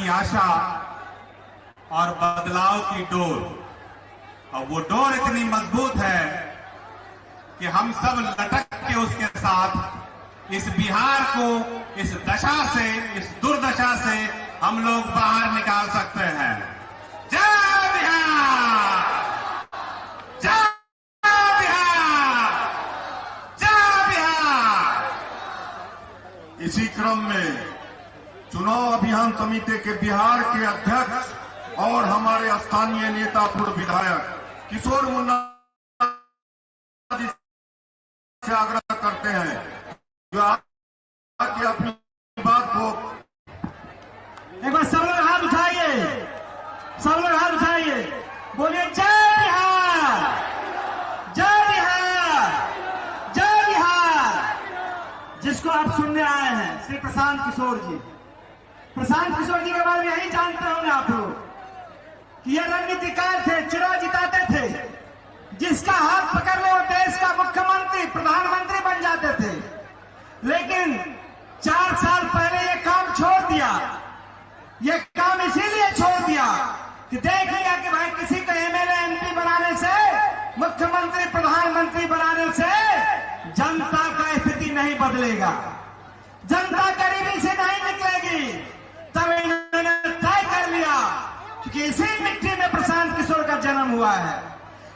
की आशा और बदलाव की डोर, और वो डोर इतनी मजबूत है कि हम सब लटक के उसके साथ इस बिहार को, इस दशा से, इस दुर्दशा से हम लोग बाहर निकाल सकते हैं। जय बिहार, जय बिहार, जय बिहार। इसी क्रम में चुनाव अभियान समिति के बिहार के अध्यक्ष और हमारे स्थानीय नेता पूर्व विधायक किशोर मुन्ना जी से आग्रह करते हैं जो आके अपनी बात को एक बार सब लोग हाथ उठाइए, सब लोग हाथ उठाइए, बोलिए जय बिहार, जय बिहार, जय बिहार। जिसको आप सुनने आए हैं श्री प्रशांत किशोर जी, प्रशांत किशोर जी के बारे में यही जानते होंगे आप लोग कि ये रणनीतिकार थे, चुनाव जिताते थे, जिसका हाथ पकड़ लो देश का मुख्यमंत्री प्रधानमंत्री बन जाते थे। लेकिन 4 साल पहले ये काम छोड़ दिया। ये काम इसीलिए छोड़ दिया कि देख लिया कि भाई किसी को एमएलए एमपी बनाने से, मुख्यमंत्री प्रधानमंत्री बनाने से जनता का स्थिति नहीं बदलेगा, जनता गरीबी से नहीं निकलेगी। तब इन्होंने तय कर लिया कि इसी मिट्टी में प्रशांत किशोर का जन्म हुआ है।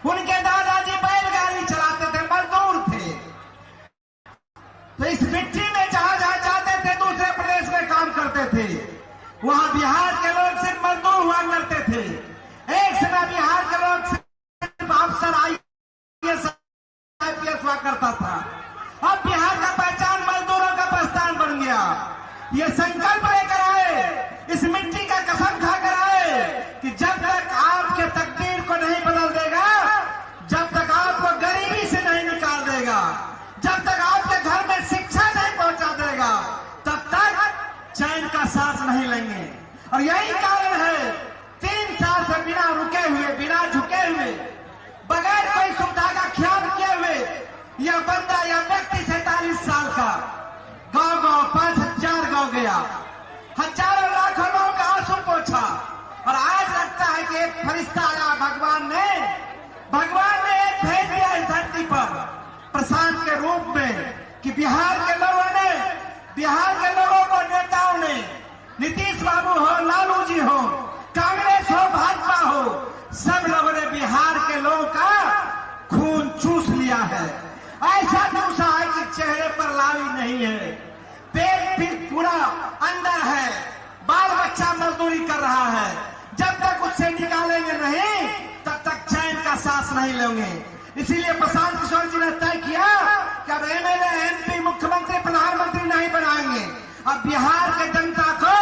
उनके दादाजी बैलगाड़ी चलाते थे, मजदूर थे, तो इस मिट्टी में जहां जहां जाते थे दूसरे प्रदेश में काम करते थे। वहां बिहार के लोग सिर्फ मजदूर हुआ करते थे। एक समय बिहार के लोग सिर्फ अफसर आईएएस आईपीएस हुआ करता था। अब बिहार का पहचान मजदूरों का प्रस्थान बन गया। ये संकल्प लेकर आए, इस मिट्टी का कसम खाकर आए कि जब तक आपके तकदीर को नहीं बदल देगा, जब तक आपको गरीबी से नहीं निकाल देगा, जब तक आपके घर में शिक्षा नहीं पहुंचा देगा, तब तक चैन का सांस नहीं लेंगे। और यही कारण है 3 साल से बिना रुके हुए, बिना झुके हुए, बगैर कोई सुविधा का ख्याल किए हुए यह बंदा, यह व्यक्ति 47 साल का गांव गांव 5000 गांव गया, हजारों लाखों लोगों का आंसू पोंछा। और आज लगता है कि एक फरिश्ता आया, भगवान ने एक भेज दिया इस धरती पर प्रशांत के रूप में कि बिहार के लोगों ने, बिहार के लोगों को, नेताओं ने, नीतीश बाबू हो, लालू जी हो, कांग्रेस हो, भाजपा हो, सब लोगों ने बिहार के लोगों का खून चूस लिया है। ऐसा चूसा है कि चेहरे पर लाली नहीं है, पेट भी पूरा अंदर है, बाल बच्चा मजदूरी कर रहा है। जब तक उससे निकालेंगे नहीं, तब तक चैन का सांस नहीं लेंगे। इसीलिए प्रशांत किशोर जी ने तय किया कि अब एमएलए एमपी मुख्यमंत्री प्रधानमंत्री नहीं बनाएंगे, अब बिहार के जनता को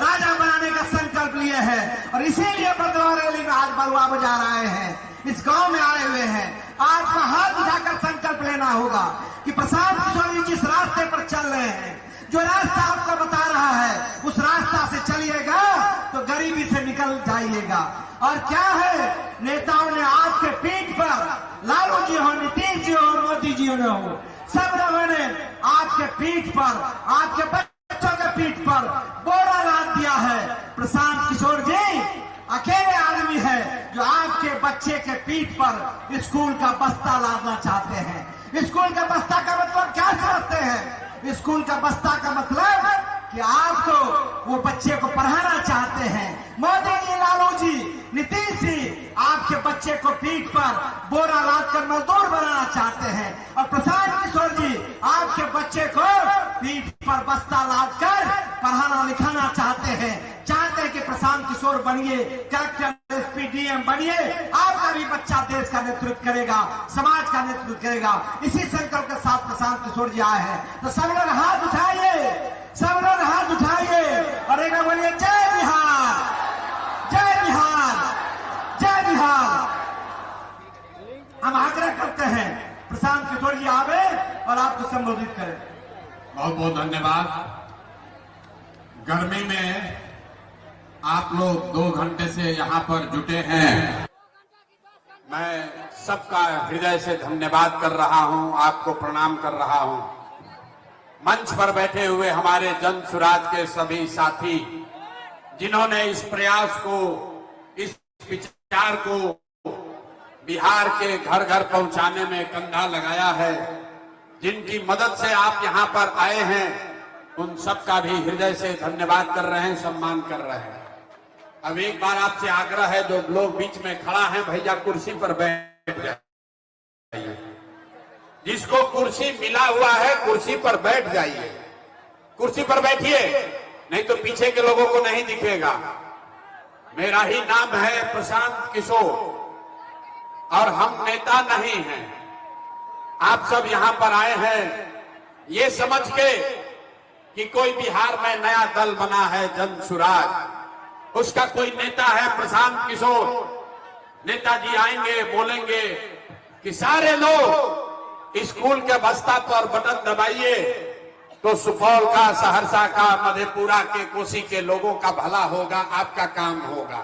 राजा बनाने का संकल्प लिए हैं। और इसीलिए बदलाव रैली में आज बलुआ बजा रहे हैं, इस गांव में आए हुए हैं। आपको हाथ उठाकर संकल्प लेना होगा कि प्रशांत किशोर जी जिस रास्ते पर चल रहे हैं, जो रास्ता आपको बता रहा है, उस रास्ता से चलिएगा तो गरीबी से निकल जाइएगा। और क्या है, नेताओं ने आपके पीठ पर, लालू जी हो, नीतीश जी हो, मोदी जी ने हो, सब लोगों ने आपके पीठ पर, आपके बच्चों के पीठ पर बोरा लाद दिया है। प्रशांत किशोर जी अकेले आदमी है जो आपके बच्चे के पीठ पर स्कूल का बस्ता लादना चाहते हैं। स्कूल का बस्ता का मतलब क्या समझते हैं? स्कूल का बस्ता का मतलब कि आपको, वो बच्चे को पढ़ाना चाहते हैं। मोदी जी, लालू जी, नीतीश जी आपके बच्चे को पीठ पर बोरा लादकर मजदूर बनाना चाहते हैं। और प्रशांत किशोर जी आपके बच्चे को पीठ पर बस्ता लादकर पढ़ाना लिखाना चाहते हैं। चाहते हैं कि प्रशांत किशोर बनिए, कलेक्टर, एसपी, डीएम बनिए, आपका भी बच्चा देश का नेतृत्व करेगा, समाज का नेतृत्व करेगा। इसी संकल्प के साथ प्रशांत किशोर जी आए हैं। तो सब लोग हाथ उठाइए, सब लोग हाथ उठाइए और एक बार बोलिए जय बिहार, जय बिहार, जय बिहार। हम आग्रह करते हैं प्रशांत किशोर जी आवे और आपको संबोधित करें। बहुत बहुत धन्यवाद। गर्मी में आप लोग 2 घंटे से यहाँ पर जुटे हैं, मैं सबका हृदय से धन्यवाद कर रहा हूँ, आपको प्रणाम कर रहा हूँ। मंच पर बैठे हुए हमारे जन सुराज के सभी साथी, जिन्होंने इस प्रयास को, इस विचार को बिहार के घर घर पहुंचाने में कंधा लगाया है, जिनकी मदद से आप यहां पर आए हैं, उन सबका भी हृदय से धन्यवाद कर रहे हैं, सम्मान कर रहे हैं। अब एक बार आपसे आग्रह है, जो लोग बीच में खड़ा है, भैया कुर्सी पर बैठ जाइए। जिसको कुर्सी मिला हुआ है कुर्सी पर बैठ जाइए, कुर्सी पर बैठिए, नहीं तो पीछे के लोगों को नहीं दिखेगा। मेरा ही नाम है प्रशांत किशोर और हम नेता नहीं हैं। आप सब यहां पर आए हैं ये समझ के कि कोई बिहार में नया दल बना है, जन सुराज, उसका कोई नेता है प्रशांत किशोर। नेताजी आएंगे, बोलेंगे कि सारे लोग स्कूल के बस्ता पर बटन दबाइए तो सुपौल का, सहरसा का, मधेपुरा के, कोसी के लोगों का भला होगा, आपका काम होगा।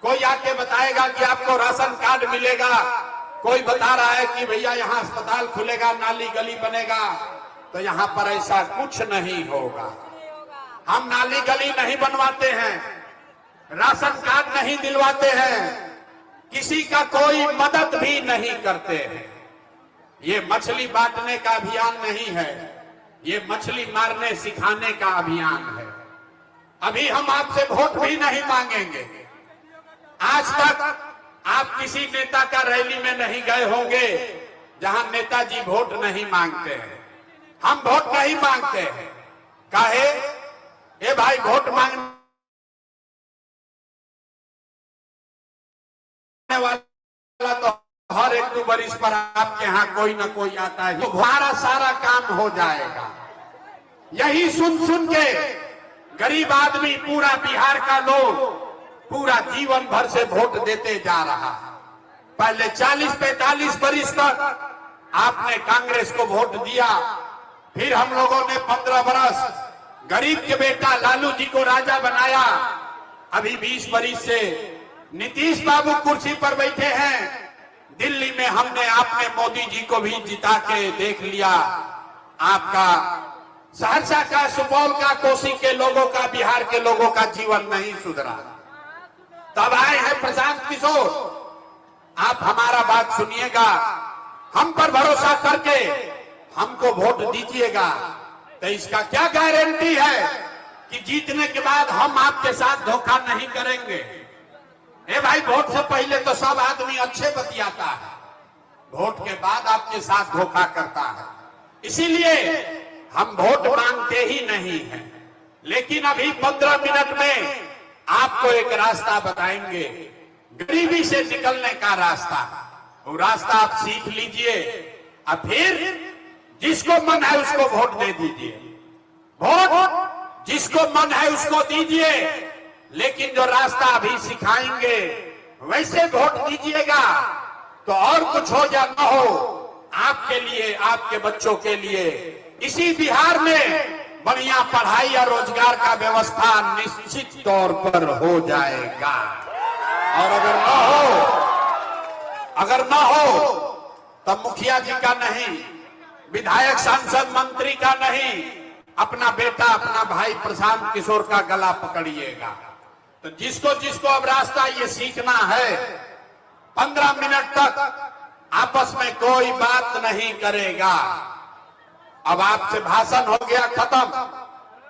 कोई आके बताएगा कि आपको राशन कार्ड मिलेगा, कोई बता रहा है कि भैया यहाँ अस्पताल खुलेगा, नाली गली बनेगा, तो यहाँ पर ऐसा कुछ नहीं होगा। हम नाली गली नहीं बनवाते हैं, राशन कार्ड नहीं दिलवाते हैं, किसी का कोई मदद भी नहीं करते हैं। ये मछली बांटने का अभियान नहीं है, ये मछली मारने सिखाने का अभियान है। अभी हम आपसे वोट भी नहीं मांगेंगे। आज तक आप किसी नेता का रैली में नहीं गए होंगे जहां नेताजी वोट नहीं मांगते हैं। हम वोट नहीं मांगते हैं। काहे? ए भाई, वोट मांगने वाला तो हर एक 2 बरिस पर आपके यहाँ कोई ना कोई आता है, तो हमारा सारा काम हो जाएगा। यही सुन सुन के गरीब आदमी, पूरा बिहार का लोग पूरा जीवन भर से वोट देते जा रहा है। पहले 40-45 बरिस तक आपने कांग्रेस को वोट दिया, फिर हम लोगों ने 15 बरस गरीब के बेटा लालू जी को राजा बनाया। अभी 20 बरिस से नीतीश बाबू कुर्सी पर बैठे हैं। दिल्ली में हमने आपने मोदी जी को भी जिता के देख लिया। आपका सहरसा का, सुपौल का, कोसी के लोगों का, बिहार के लोगों का जीवन नहीं सुधरा। तब आए हैं प्रशांत किशोर। आप हमारा बात सुनिएगा, हम पर भरोसा करके हमको वोट दीजिएगा। तो इसका क्या गारंटी है कि जीतने के बाद हम आपके साथ धोखा नहीं करेंगे? ए भाई, वोट से पहले तो सब आदमी अच्छे बतियाता है, वोट के बाद आपके साथ धोखा करता है। इसीलिए हम वोट मांगते ही नहीं हैं। लेकिन अभी 15 मिनट में आपको एक रास्ता बताएंगे, गरीबी से निकलने का रास्ता। वो रास्ता आप सीख लीजिए और फिर जिसको मन है उसको वोट दे दीजिए। वोट जिसको मन है उसको दीजिए, लेकिन जो रास्ता अभी सिखाएंगे वैसे वोट दीजिएगा। तो और कुछ हो या न हो, आपके लिए, आपके बच्चों के लिए इसी बिहार में बढ़िया पढ़ाई और रोजगार का व्यवस्था निश्चित तौर पर हो जाएगा। और अगर न हो तब मुखिया जी का नहीं, विधायक, सांसद, मंत्री का नहीं, अपना बेटा, अपना भाई प्रशांत किशोर का गला पकड़िएगा। तो जिसको जिसको अब रास्ता ये सीखना है, 15 मिनट तक आपस में कोई बात नहीं करेगा। अब आपसे भाषण हो गया खत्म,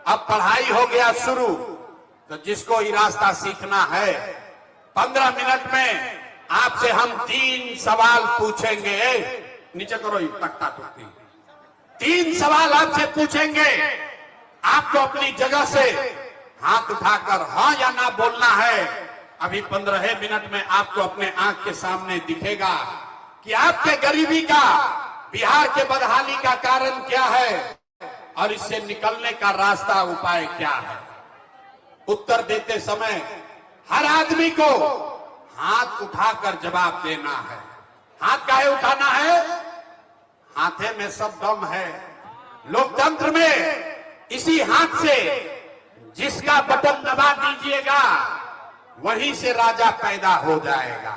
अब पढ़ाई हो गया शुरू। तो जिसको ये रास्ता सीखना है, 15 मिनट में आपसे हम 3 सवाल पूछेंगे। नीचे करो ये तख्ता टूटती। 3 सवाल आपसे पूछेंगे। आपको अपनी जगह से हाथ उठाकर हाँ या ना बोलना है। अभी 15 मिनट में आपको अपने आंख के सामने दिखेगा कि आपके गरीबी का, बिहार के बदहाली का कारण क्या है और इससे निकलने का रास्ता, उपाय क्या है। उत्तर देते समय हर आदमी को हाथ उठाकर जवाब देना है। हाथ काहे उठाना है? हाथे में सब दम है। लोकतंत्र में इसी हाथ से जिसका बटन दबा दीजिएगा वहीं से राजा पैदा हो जाएगा।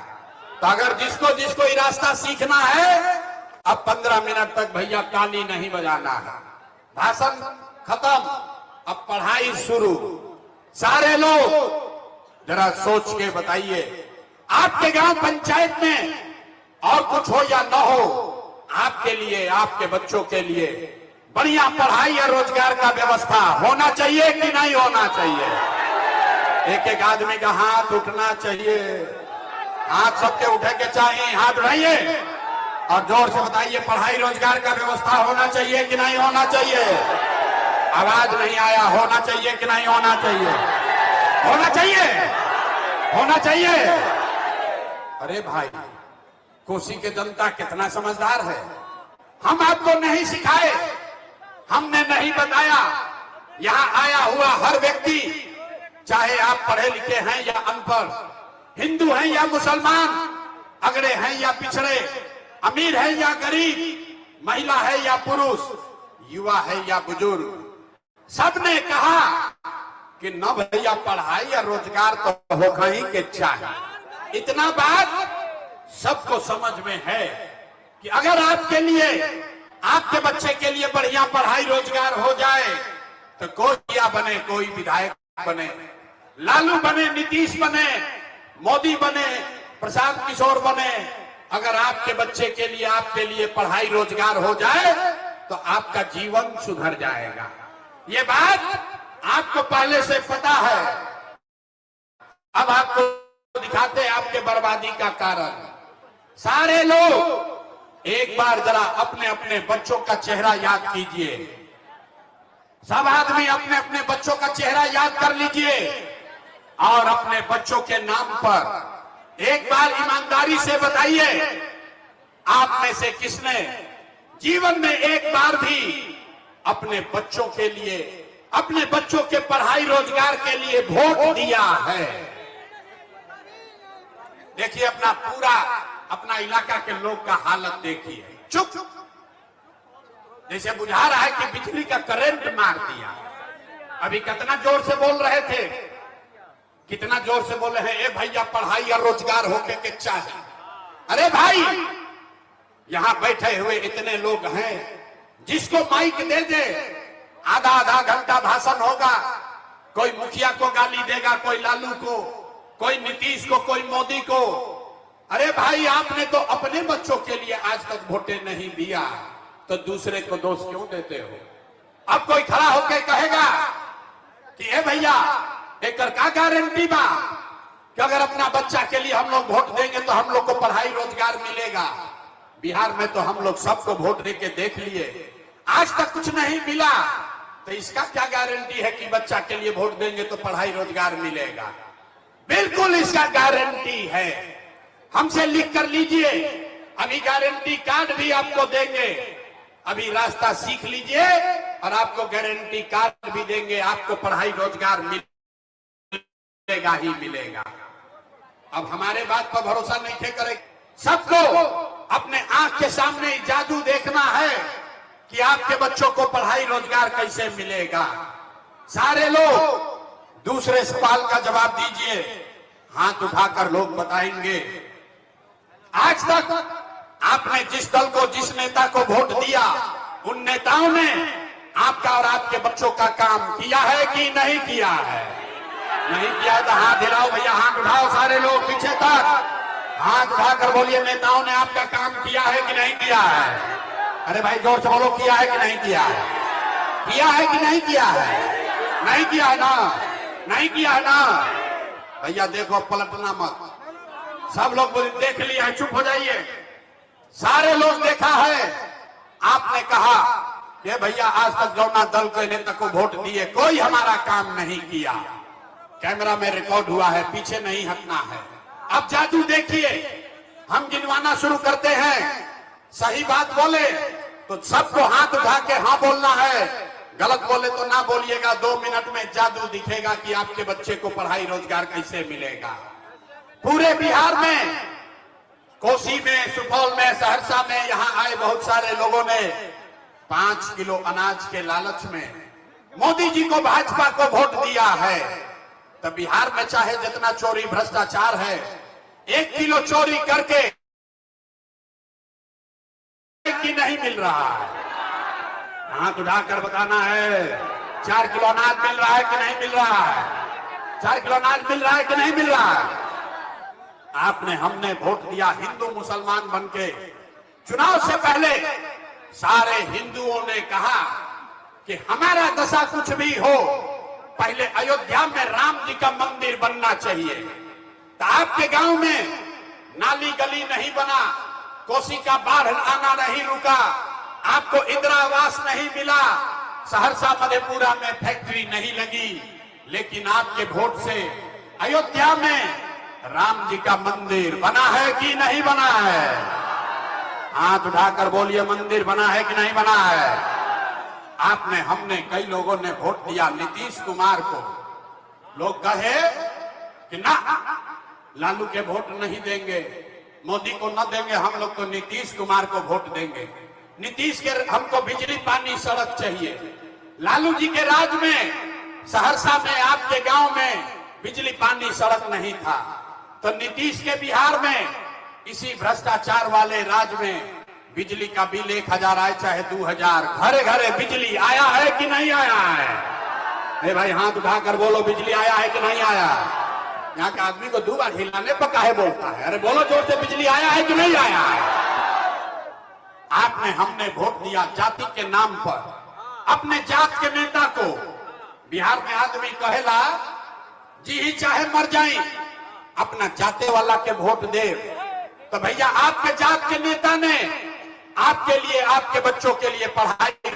तो अगर जिसको जिसको ये रास्ता सीखना है, अब 15 मिनट तक भैया ताली नहीं बजाना है। भाषण खत्म, अब पढ़ाई शुरू। सारे लोग जरा सोच के बताइए, आपके गांव पंचायत में और कुछ हो या न हो, आपके लिए, आपके बच्चों के लिए बढ़िया पढ़ाई या रोजगार का व्यवस्था होना चाहिए कि नहीं होना चाहिए? एक एक आदमी का हाथ उठना चाहिए। हाथ सबके उठे के चाहिए, हाथ उठाइए और जोर से बताइए, पढ़ाई रोजगार का व्यवस्था होना चाहिए कि नहीं होना चाहिए? आवाज नहीं आया, होना चाहिए कि नहीं होना चाहिए? होना चाहिए, होना चाहिए। अरे भाई, कोसी के जनता कितना समझदार है। हम आपको नहीं सिखाए, हमने नहीं बताया। यहां आया हुआ हर व्यक्ति, चाहे आप पढ़े लिखे हैं या अनपढ़, हिंदू हैं या मुसलमान, अगड़े हैं या पिछड़े, अमीर है या गरीब, महिला है या पुरुष, युवा है या बुजुर्ग, सबने कहा कि न भैया पढ़ाई या रोजगार तो होगा ही के चाहिए। इतना बात सबको समझ में है कि अगर आपके लिए, आपके बच्चे के लिए बढ़िया पढ़ाई रोजगार हो जाए तो कोई या बने, कोई विधायक बने, लालू बने, नीतीश बने, मोदी बने, प्रशांत किशोर बने, अगर आपके बच्चे के लिए, आपके लिए पढ़ाई रोजगार हो जाए तो आपका जीवन सुधर जाएगा। ये बात आपको पहले से पता है। अब आपको दिखाते हैं आपके बर्बादी का कारण। सारे लोग एक बार जरा अपने अपने बच्चों का चेहरा याद कीजिए। सब आदमी अपने अपने बच्चों का चेहरा याद कर लीजिए और अपने बच्चों के नाम पर एक बार ईमानदारी से बताइए, आप में से किसने जीवन में एक बार भी अपने बच्चों के लिए, अपने बच्चों के पढ़ाई रोजगार के लिए वोट दिया है? देखिए अपना पूरा, अपना इलाका के लोग का हालत देखिए। चुप, जैसे बुझा रहा है कि बिजली का करंट मार दिया। अभी कितना जोर से बोल रहे थे, कितना जोर से बोले हैं, ए भैया पढ़ाई और रोजगार होके के चाहिए। अरे भाई, यहां बैठे हुए इतने लोग हैं, जिसको माइक दे दे आधा आधा घंटा भाषण होगा। कोई मुखिया को गाली देगा, कोई लालू को, कोई नीतीश को, कोई मोदी को। अरे भाई, आपने तो अपने बच्चों के लिए आज तक वोटें नहीं दिया, तो दूसरे को दोष क्यों देते हो? अब कोई खड़ा होकर कहेगा कि ए भैया, एक का गारंटी बा कि अगर अपना बच्चा के लिए हम लोग वोट देंगे तो हम लोग को पढ़ाई रोजगार मिलेगा। बिहार में तो हम लोग सबको वोट देके देख लिए, आज तक कुछ नहीं मिला, तो इसका क्या गारंटी है कि बच्चा के लिए वोट देंगे तो पढ़ाई रोजगार मिलेगा? बिल्कुल इसका गारंटी है। हमसे लिख कर लीजिए, अभी गारंटी कार्ड भी आपको देंगे। अभी रास्ता सीख लीजिए और आपको गारंटी कार्ड भी देंगे, आपको पढ़ाई रोजगार मिलेगा ही मिलेगा। अब हमारे बात पर भरोसा नहीं करे, सबको अपने आंख के सामने जादू देखना है कि आपके बच्चों को पढ़ाई रोजगार कैसे मिलेगा। सारे लोग दूसरे सवाल का जवाब दीजिए, हाथ उठाकर लोग बताएंगे। आज तक आपने जिस दल को, जिस नेता को वोट दिया, उन नेताओं ने आपका और आपके बच्चों का काम किया है कि नहीं किया है? नहीं किया है तो हाथ हिलाओ भैया, हाथ उठाओ सारे लोग पीछे तक, हाथ उठाकर बोलिए, नेताओं ने आपका काम किया है कि नहीं किया है? अरे भाई जोर से बोलो, किया है कि नहीं किया है? किया है कि नहीं किया है? नहीं किया है ना? नहीं किया है ना? भैया देखो, पलटना मत। सब लोग बोले देख लिया है, चुप हो जाइए। सारे लोग देखा है। आपने कहा कि भैया आज तक जौना दल के नेता को वोट दिए, कोई हमारा काम नहीं किया। कैमरा में रिकॉर्ड हुआ है, पीछे नहीं हटना है। अब जादू देखिए, हम गिनवाना शुरू करते हैं। सही बात बोले तो सबको हाथ उठा के हाँ बोलना है, गलत बोले तो ना बोलिएगा। 2 मिनट में जादू दिखेगा कि आपके बच्चे को पढ़ाई रोजगार कैसे मिलेगा। पूरे बिहार में, कोसी में, सुपौल में, सहरसा में, यहां आए बहुत सारे लोगों ने 5 किलो अनाज के लालच में मोदी जी को, भाजपा को वोट दिया है। तो बिहार में चाहे जितना चोरी भ्रष्टाचार है, 1 किलो चोरी करके कि नहीं मिल रहा है? हाथ उठाकर बताना है, 4 किलो अनाज मिल रहा है कि नहीं मिल रहा है? 4 किलो अनाज मिल रहा है कि नहीं मिल रहा है? आपने हमने वोट दिया हिंदू मुसलमान बनके। चुनाव से पहले सारे हिंदुओं ने कहा कि हमारा दशा कुछ भी हो, पहले अयोध्या में राम जी का मंदिर बनना चाहिए। तो आपके गांव में नाली गली नहीं बना, कोसी का बाढ़ आना नहीं रुका, आपको इंदिरा आवास नहीं मिला, सहरसा मधेपुरा में फैक्ट्री नहीं लगी, लेकिन आपके वोट से अयोध्या में राम जी का मंदिर बना है कि नहीं बना है? हाथ उठाकर बोलिए, मंदिर बना है कि नहीं बना है? आपने हमने कई लोगों ने वोट दिया नीतीश कुमार को। लोग कहे कि ना, लालू के वोट नहीं देंगे, मोदी को न देंगे, हम लोग तो नीतीश कुमार को वोट देंगे। नीतीश के हमको बिजली पानी सड़क चाहिए। लालू जी के राज में सहरसा में आपके गांव में बिजली पानी सड़क नहीं था, तो नीतीश के बिहार में इसी भ्रष्टाचार वाले राज में बिजली का बिल 1000 आए चाहे 2000, घरे घरे बिजली आया है कि नहीं आया है? अरे भाई हाथ उठाकर बोलो, बिजली आया है कि नहीं आया? यहाँ के आदमी को 2 बार हिलाने पर काहे बोलता है? अरे बोलो जोर से, बिजली आया है कि नहीं आया है? आपने हमने वोट दिया जाति के नाम पर, अपने जात के नेता को। बिहार में आदमी कहेला जी ही चाहे मर जाए, अपना जाते वाला के वोट दे। तो भैया आपके जात के नेता ने आपके लिए, आपके बच्चों के लिए पढ़ाई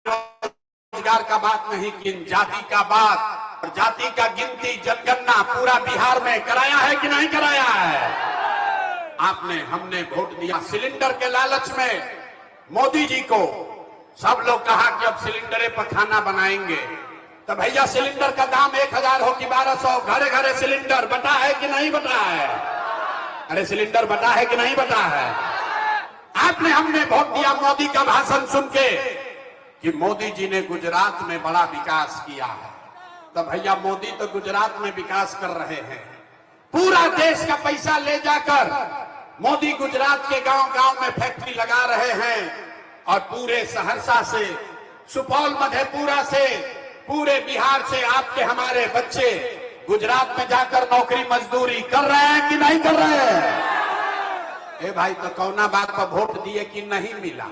रोजगार का बात नहीं की, जाति का बात और जाति का गिनती जनगणना पूरा बिहार में कराया है कि नहीं कराया है? आपने हमने वोट दिया सिलेंडर के लालच में मोदी जी को। सब लोग कहा कि अब सिलेंडरे पर खाना बनाएंगे। तो भैया सिलेंडर का दाम 1000 हो कि 1200, घरे घरे सिलेंडर बटा है कि नहीं बटा है? अरे सिलेंडर बटा है कि नहीं बटा है? आपने हमने वोट दिया मोदी का भाषण सुन के कि मोदी जी ने गुजरात में बड़ा विकास किया है। तो भैया मोदी तो गुजरात में विकास कर रहे हैं, पूरा देश का पैसा ले जाकर मोदी गुजरात के गांव गांव में फैक्ट्री लगा रहे हैं, और पूरे सहरसा से, सुपौल मधेपुरा से, पूरे बिहार से आपके हमारे बच्चे गुजरात में जाकर नौकरी मजदूरी कर रहे हैं कि नहीं कर रहे हैं? ए भाई, तो कौना बात पर वोट दिए कि नहीं मिला?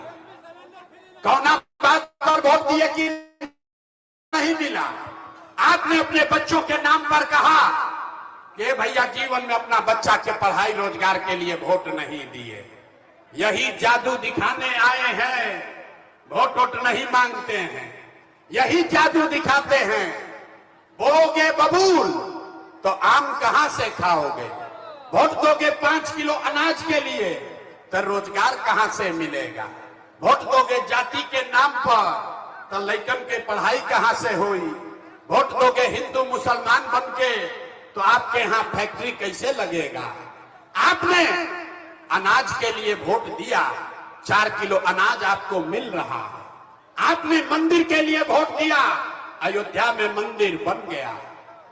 कौना बात पर वोट दिए कि नहीं मिला? आपने अपने बच्चों के नाम पर कहा कि भैया जीवन में अपना बच्चा के पढ़ाई रोजगार के लिए वोट नहीं दिए। यही जादू दिखाने आए हैं, वोट वोट नहीं मांगते हैं, यही जादू दिखाते हैं। बोओगे बबूल तो आम कहां से खाओगे? वोट दोगे 5 किलो अनाज के लिए तो रोजगार कहां से मिलेगा? वोट दोगे जाति के नाम पर तो लड़कन के पढ़ाई कहां से हुई? वोट दोगे हिंदू मुसलमान बनके तो आपके यहाँ फैक्ट्री कैसे लगेगा? आपने अनाज के लिए वोट दिया, 4 किलो अनाज आपको मिल रहा है। आपने मंदिर के लिए वोट दिया, अयोध्या में मंदिर बन गया।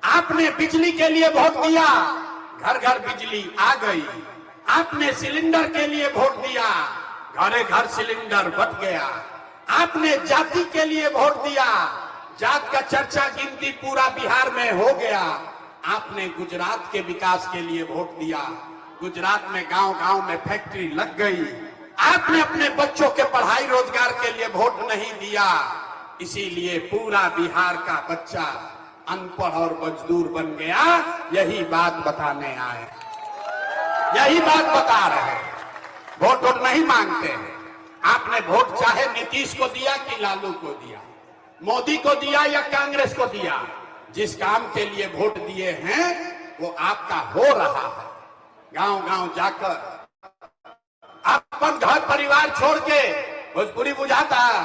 आपने बिजली के लिए वोट दिया, घर घर बिजली आ गई। आपने सिलेंडर के लिए वोट दिया, घरे घर सिलेंडर बट गया। आपने जाति के लिए वोट दिया, जात का चर्चा गिनती पूरा बिहार में हो गया। आपने गुजरात के विकास के लिए वोट दिया, गुजरात में गांव गांव में फैक्ट्री लग गई। आपने अपने बच्चों के पढ़ाई रोजगार के लिए वोट नहीं दिया, इसीलिए पूरा बिहार का बच्चा अनपढ़ और मजदूर बन गया। यही बात बताने आए, यही बात बता रहे हैं। वोट वोट नहीं मांगते हैं। आपने वोट चाहे नीतीश को दिया कि लालू को दिया, मोदी को दिया या कांग्रेस को दिया, जिस काम के लिए वोट दिए हैं वो आपका हो रहा है। गांव गांव जाकर अपन घर परिवार छोड़ के भोजपुरी बुझाता है,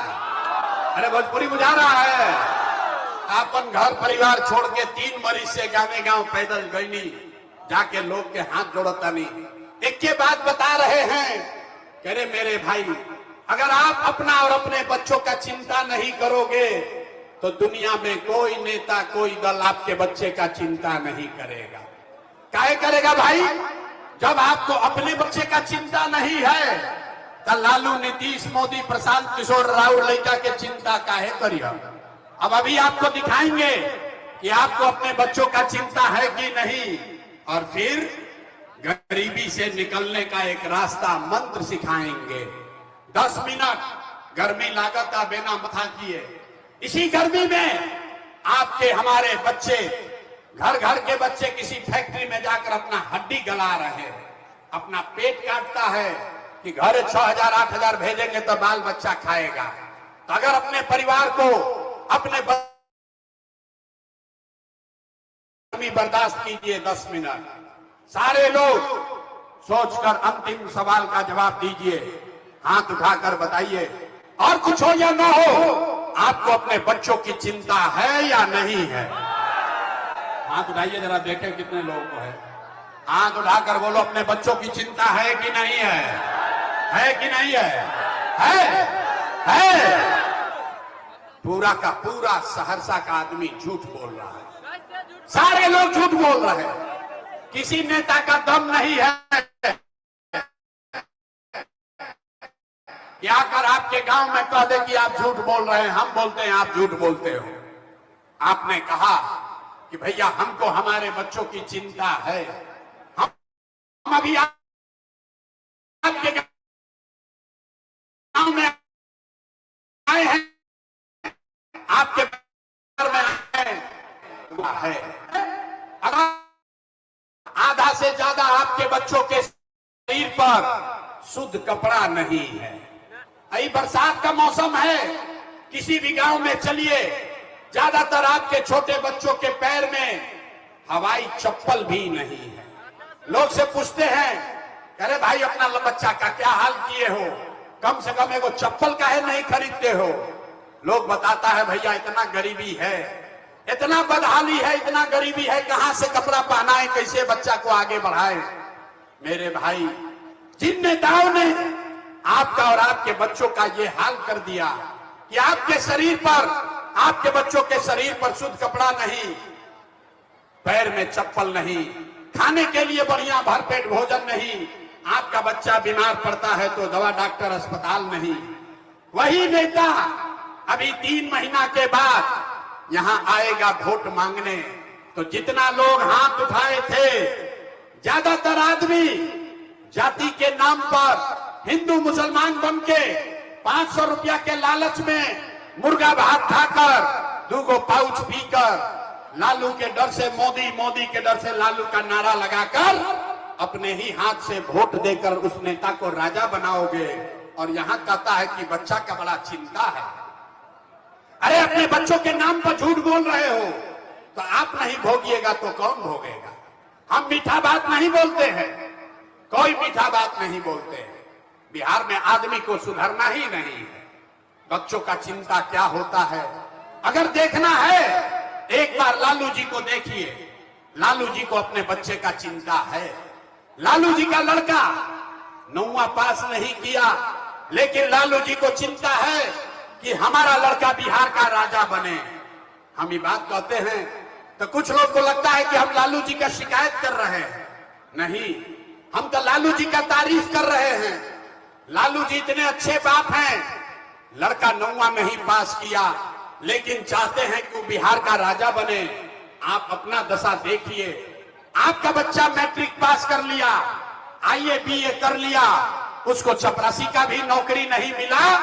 अरे भोजपुरी बुझा रहा है। अपन घर परिवार छोड़ के 3 मरीज से गाँव गांव पैदल गईनी, जाके लोग के हाथ जोड़ता नहीं। एक के बात बता रहे हैं, कह रहे मेरे भाई, अगर आप अपना और अपने बच्चों का चिंता नहीं करोगे तो दुनिया में कोई नेता कोई दल आपके बच्चे का चिंता नहीं करेगा। काहे करेगा भाई? जब आपको अपने बच्चे का चिंता नहीं है तो लालू, नीतीश, मोदी, प्रशांत किशोर, राहुल लड़का के चिंता काहे करिए। अब अभी आपको दिखाएंगे कि कि आपको अपने बच्चों का चिंता है कि नहीं, और फिर गरीबी से निकलने का एक रास्ता मंत्र सिखाएंगे। 10 मिनट गर्मी लागत बिना मथा किए। इसी गर्मी में आपके हमारे बच्चे, घर घर के बच्चे किसी फैक्ट्री में जाकर अपना हड्डी गला रहे हैं, अपना पेट काटता है कि घर 6,000 8,000 भेजेंगे तो बाल बच्चा खाएगा। तो अगर अपने परिवार को अपने गर्मी बर्दाश्त कीजिए 10 मिनट। सारे लोग सोचकर अंतिम सवाल का जवाब दीजिए, हाथ उठाकर बताइए, और कुछ हो या ना हो, आपको अपने बच्चों की चिंता है या नहीं है? हाथ उठाइए जरा, देखें कितने लोगों को है। हाथ उठाकर बोलो, अपने बच्चों की चिंता है कि नहीं है? है कि नहीं है? है। पूरा का पूरा सहरसा का आदमी झूठ बोल रहा है, सारे लोग झूठ बोल रहे हैं। किसी नेता का दम नहीं है कि आकर आपके गांव में कह दे कि आप झूठ बोल रहे हैं। हम बोलते हैं आप झूठ बोलते हो। आपने कहा कि भैया हमको हमारे बच्चों की चिंता है। हम अभी आपके गांव में आए हैं, आपके घर में आए हैं। अगर आधा से ज्यादा आपके बच्चों के शरीर पर शुद्ध कपड़ा नहीं है। अभी बरसात का मौसम है, किसी भी गांव में चलिए, ज्यादातर आपके छोटे बच्चों के पैर में हवाई चप्पल भी नहीं है। लोग से पूछते हैं, अरे भाई अपना बच्चा का क्या हाल किए हो, कम से कम एगो चप्पल काहे नहीं खरीदते हो? लोग बताता है भैया इतना गरीबी है, इतना बदहाली है, इतना गरीबी है, कहां से कपड़ा पहनाए, कैसे बच्चा को आगे बढ़ाए। मेरे भाई, जिन नेताओं ने आपका और आपके बच्चों का ये हाल कर दिया कि आपके शरीर पर, आपके बच्चों के शरीर पर शुद्ध कपड़ा नहीं, पैर में चप्पल नहीं, खाने के लिए बढ़िया भरपेट भोजन नहीं, आपका बच्चा बीमार पड़ता है तो दवा डॉक्टर अस्पताल नहीं। वही नेता अभी 3 महीना के बाद यहां आएगा वोट मांगने, तो जितना लोग हाथ उठाए थे, ज्यादातर आदमी जाति के नाम पर हिंदू मुसलमान बन के 500 रुपया के लालच में मुर्गा भात खाकर, 2 पाउच पीकर, लालू के डर से मोदी, मोदी के डर से लालू का नारा लगाकर अपने ही हाथ से वोट देकर उस नेता को राजा बनाओगे। और यहां कहता है कि बच्चा का बड़ा चिंता है। अरे अपने बच्चों के नाम पर झूठ बोल रहे हो तो आप नहीं भोगिएगा तो कौन भोगेगा? हम मीठा बात नहीं बोलते हैं, कोई मीठा बात नहीं बोलते हैं। बिहार में आदमी को सुधरना ही नहीं है। बच्चों का चिंता क्या होता है अगर देखना है, एक बार लालू जी को देखिए। लालू जी को अपने बच्चे का चिंता है। लालू जी का लड़का 9वां पास नहीं किया, लेकिन लालू जी को चिंता है कि हमारा लड़का बिहार का राजा बने। हम ये बात कहते हैं तो कुछ लोग को लगता है कि हम लालू जी का शिकायत कर रहे हैं। नहीं, हम तो लालू जी का तारीफ कर रहे हैं। लालू जी इतने अच्छे बाप हैं, लड़का 9वां नहीं पास किया, लेकिन चाहते हैं कि वो बिहार का राजा बने। आप अपना दशा देखिए, आपका बच्चा मैट्रिक पास कर लिया, आईए बीए कर लिया, उसको चपरासी का भी नौकरी नहीं मिला,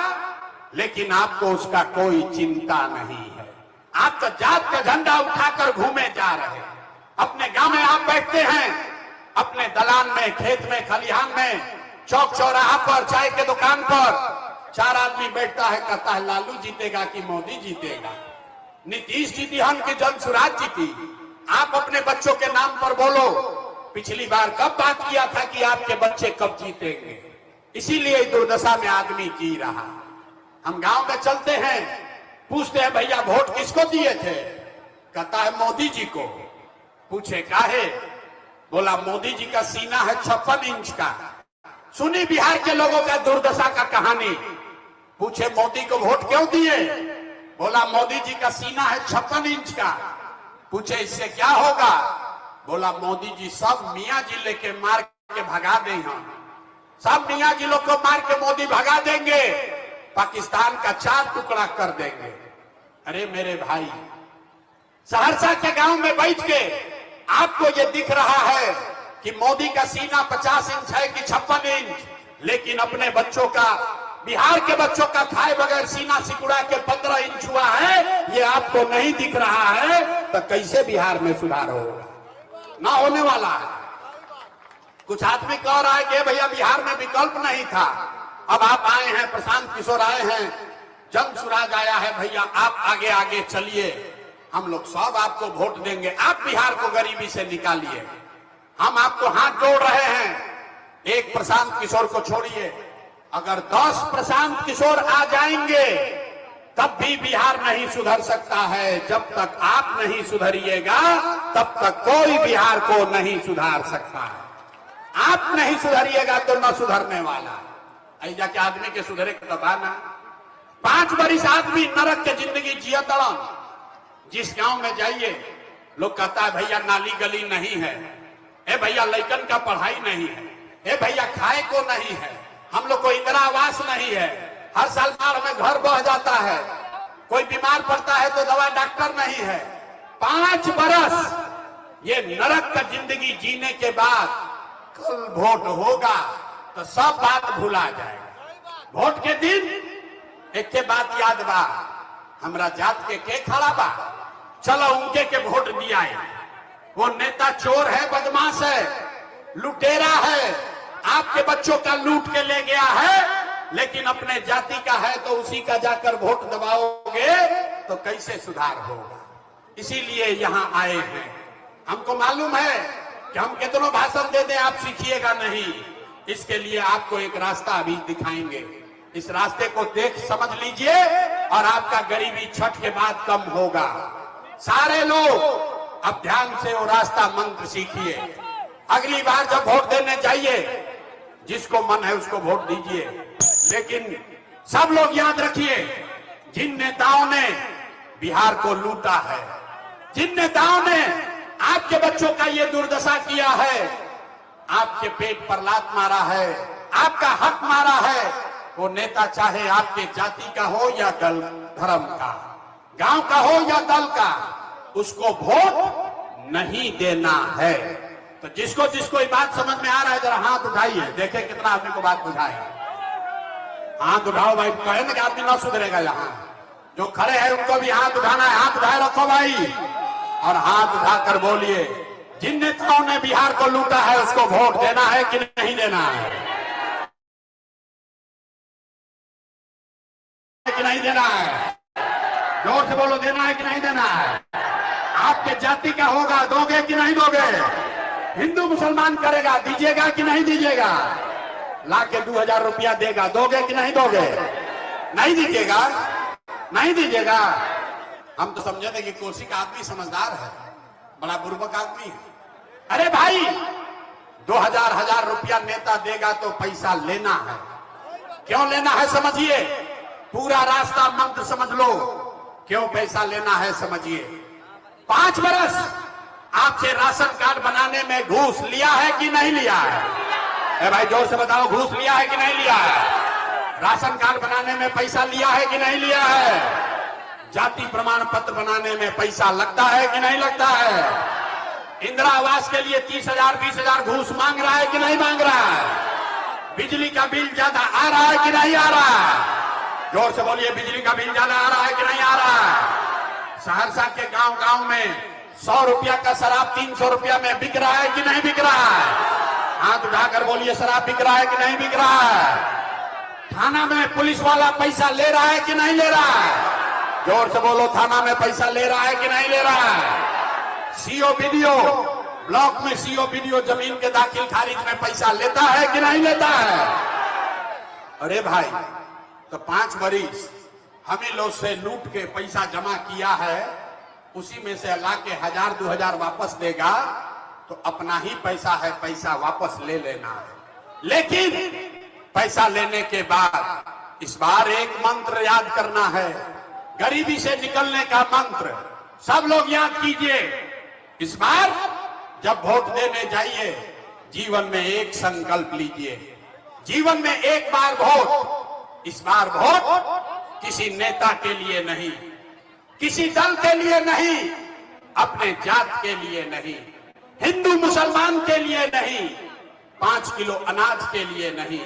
लेकिन आपको उसका कोई चिंता नहीं है। आप तो जात का झंडा उठाकर घूमे जा रहे हैं। अपने गांव में आप बैठते हैं, अपने दलान में, खेत में, खलिहान में, चौक चौराहा पर, चाय के दुकान पर 4 आदमी बैठता है, कहता है लालू जीतेगा कि मोदी जीतेगा, नीतीश जीती हम की जनसुराज जीती। आप अपने बच्चों के नाम पर बोलो, पिछली बार कब बात किया था कि आपके बच्चे कब जीतेंगे? इसीलिए दुर्दशा में आदमी जी रहा। हम गांव में चलते हैं, पूछते हैं भैया वोट किसको दिए थे? कहता है मोदी जी को। पूछे काहे? बोला मोदी जी का सीना है 56 इंच का। सुनी बिहार के लोगों का दुर्दशा का कहानी। पूछे मोदी को वोट क्यों दिए? बोला मोदी जी का सीना है 56 इंच का। पूछे इससे क्या होगा? बोला मोदी जी सब मियां जिले के मार के भगा देंगे, सब मियां जिलों को मार के मोदी भगा देंगे, पाकिस्तान का 4 टुकड़ा कर देंगे। अरे मेरे भाई, सहरसा के गांव में बैठ के आपको ये दिख रहा है कि मोदी का सीना 50 इंच है कि 56 इंच, लेकिन अपने बच्चों का, बिहार के बच्चों का खाए बगैर सीना सिकुड़ा के 15 इंच हुआ है, ये आपको नहीं दिख रहा है, तो कैसे बिहार में सुधार होगा? ना होने वाला है। कुछ आदमी कह रहा है कि भैया बिहार में विकल्प नहीं था, अब आप आए हैं, प्रशांत किशोर आए हैं, जन सुराज आया है, भैया आप आगे आगे चलिए, हम लोग सब आपको वोट देंगे, आप बिहार को गरीबी से निकालिए, हम आपको हाथ जोड़ रहे हैं। एक प्रशांत किशोर को छोड़िए, अगर 10 प्रशांत किशोर आ जाएंगे तब भी बिहार नहीं सुधर सकता है। जब तक आप नहीं सुधरिएगा तब तक कोई बिहार को नहीं सुधार सकता है। आप नहीं सुधरिएगा तो न सुधरने वाला। ऐजा के आदमी के सुधरे के तबाना 5 बरिस आदमी नरक के जिंदगी जिया तड़न। जिस गांव में जाइए लोग कहता है भैया नाली गली नहीं है, ए भैया लड़कन का पढ़ाई नहीं है, ए भैया खाए को नहीं है, हम लोग को इंदिरा आवास नहीं है, हर साल बाढ़ में घर बह जाता है, कोई बीमार पड़ता है तो दवा डॉक्टर नहीं है। 5 बरस ये नरक का जिंदगी जीने के बाद कल वोट होगा तो सब बात भुला जाएगा। वोट के दिन एक के बात याद बा, हमरा जात के खड़ा बा, चलो उनके के वोट दिया है। वो नेता चोर है, बदमाश है, लुटेरा है, आपके बच्चों का लूट के ले गया है, लेकिन अपने जाति का है तो उसी का जाकर वोट दबाओगे तो कैसे सुधार होगा? इसीलिए यहां आए हैं। हमको मालूम है कि हम कितनों भाषण दे दें आप सीखिएगा नहीं, इसके लिए आपको एक रास्ता अभी दिखाएंगे। इस रास्ते को देख समझ लीजिए और आपका गरीबी छठ के बाद कम होगा। सारे लोग अब ध्यान से वो रास्ता मंत्र सीखिए। अगली बार जब वोट देने जाइए जिसको मन है उसको वोट दीजिए, लेकिन सब लोग याद रखिए जिन नेताओं ने बिहार को लूटा है, जिन नेताओं ने आपके बच्चों का ये दुर्दशा किया है, आपके पेट पर लात मारा है, आपका हक मारा है, वो नेता चाहे आपके जाति का हो या दल धर्म का, गांव का हो या दल का, उसको वोट नहीं देना है। तो जिसको जिसको ये बात समझ में आ रहा है जरा हाथ उठाइए, देखें कितना आदमी को बात बुझाए। हाथ उठाओ भाई, कहे ना कि आदमी ना सुधरेगा। यहाँ जो खड़े हैं उनको भी हाथ उठाना है, हाथ उठाए रखो भाई और हाथ उठाकर बोलिए जिन नेताओं ने बिहार को लूटा है उसको वोट देना है कि नहीं देना है, कि नहीं देना है? जोर से बोलो, देना है कि नहीं देना है? आपके जाति का होगा, दोगे कि नहीं दोगे? हिंदू मुसलमान करेगा, दीजिएगा कि नहीं दीजिएगा? लाके 2000 रुपया देगा, दोगे कि नहीं दोगे? नहीं दीजिएगा, नहीं दीजिएगा। हम तो समझे थे कि कोसी का आदमी समझदार है, बड़ा बुर्बक आदमी है। अरे भाई 2000 रुपया नेता देगा तो पैसा लेना है। क्यों लेना है समझिए, पूरा रास्ता मंत्र समझ लो, क्यों पैसा लेना है समझिए। 5 बरस आपसे राशन कार्ड बनाने में घूस लिया है कि नहीं लिया है? ए भाई जोर से बताओ, घूस लिया है कि नहीं लिया है? राशन कार्ड बनाने में पैसा लिया है कि नहीं लिया है? जाति प्रमाण पत्र बनाने में पैसा लगता है कि नहीं लगता है? इंदिरा आवास के लिए 30,000 20,000 घूस मांग रहा है कि नहीं मांग रहा है? बिजली का बिल ज्यादा आ रहा है कि नहीं आ रहा है? जोर से बोलिए, बिजली का बिल ज्यादा आ रहा है कि नहीं आ रहा है? सहरसा के गांव गांव में 100 रुपया का शराब 300 रुपया में बिक रहा है कि नहीं बिक रहा है? हाथ उठाकर बोलिए, शराब बिक रहा है कि नहीं बिक रहा है? थाना में पुलिस वाला पैसा ले रहा है कि नहीं ले रहा है? जोर से बोलो, थाना में पैसा ले रहा है कि नहीं ले रहा है? सीओ बीडीओ, ब्लॉक में सीओ बीडीओ जमीन के दाखिल खारिज में पैसा लेता है कि नहीं लेता है? अरे भाई, तो 5 बरिस हम ही लोग से लूट के पैसा जमा किया है, उसी में से ला के 1000 2000 वापस देगा तो अपना ही पैसा है, पैसा वापस ले लेना है। लेकिन पैसा लेने के बाद इस बार एक मंत्र याद करना है, गरीबी से निकलने का मंत्र। सब लोग याद कीजिए, इस बार जब वोट देने जाइए जीवन में एक संकल्प लीजिए, जीवन में एक बार वोट। इस बार वोट किसी नेता के लिए नहीं, किसी दल के लिए नहीं, अपने जात के लिए नहीं, हिंदू मुसलमान के लिए नहीं, 5 किलो अनाज के लिए नहीं,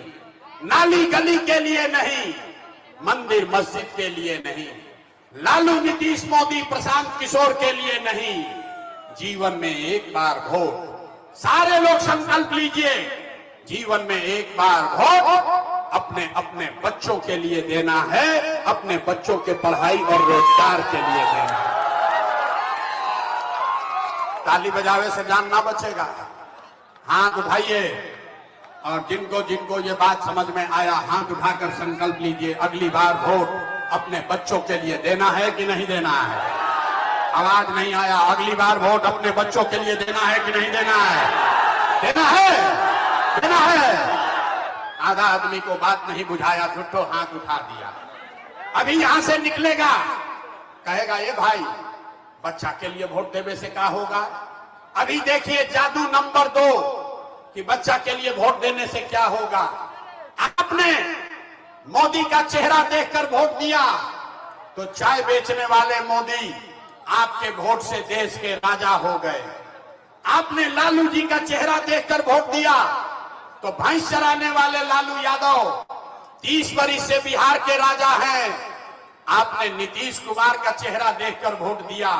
नाली गली के लिए नहीं, मंदिर मस्जिद के लिए नहीं, लालू नीतीश मोदी प्रशांत किशोर के लिए नहीं, जीवन में एक बार वोट। सारे लोग संकल्प लीजिए, जीवन में एक बार वोट अपने अपने बच्चों के लिए देना है, अपने बच्चों के पढ़ाई और रोजगार के लिए देना है। ताली बजावे से जान ना बचेगा। हाथ उठाइए और जिनको जिनको ये बात समझ में आया हाथ उठाकर संकल्प लीजिए, अगली बार वोट अपने बच्चों के लिए देना है कि नहीं देना है। आवाज नहीं आया। अगली बार वोट अपने बच्चों के लिए देना है कि नहीं देना है। देना है, देना है। आधा आदमी को बात नहीं बुझाया, झूठो हाथ उठा दिया। अभी यहां से निकलेगा, कहेगा ये भाई बच्चा के लिए वोट देने से क्या होगा। अभी देखिए जादू नंबर 2 कि बच्चा के लिए वोट देने से क्या होगा। आपने मोदी का चेहरा देखकर वोट दिया तो चाय बेचने वाले मोदी आपके वोट से देश के राजा हो गए। आपने लालू जी का चेहरा देखकर वोट दिया तो भैंस चराने वाले लालू यादव 30 वर्ष से बिहार के राजा हैं। आपने नीतीश कुमार का चेहरा देखकर वोट दिया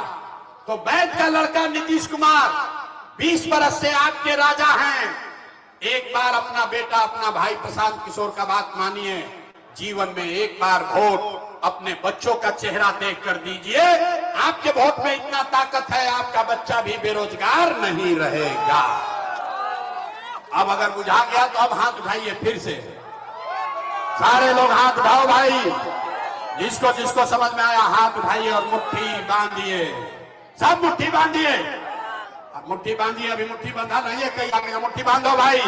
तो वैद का लड़का नीतीश कुमार 20 वर्ष से आपके राजा हैं। एक बार अपना बेटा अपना भाई प्रशांत किशोर का बात मानिए, जीवन में एक बार वोट अपने बच्चों का चेहरा देखकर दीजिए। आपके वोट में इतना ताकत है, आपका बच्चा भी बेरोजगार नहीं रहेगा। अब अगर बुझा गया तो अब हाथ उठाइए फिर से, सारे लोग हाथ उठाओ भाई। जिसको जिसको समझ में आया हाथ उठाइए और मुट्ठी बांधिए, सब मुट्ठी बांधिए। अब मुट्ठी बांधिए, अभी मुट्ठी बंधा नहीं है, कई आगे मुट्ठी बांधो भाई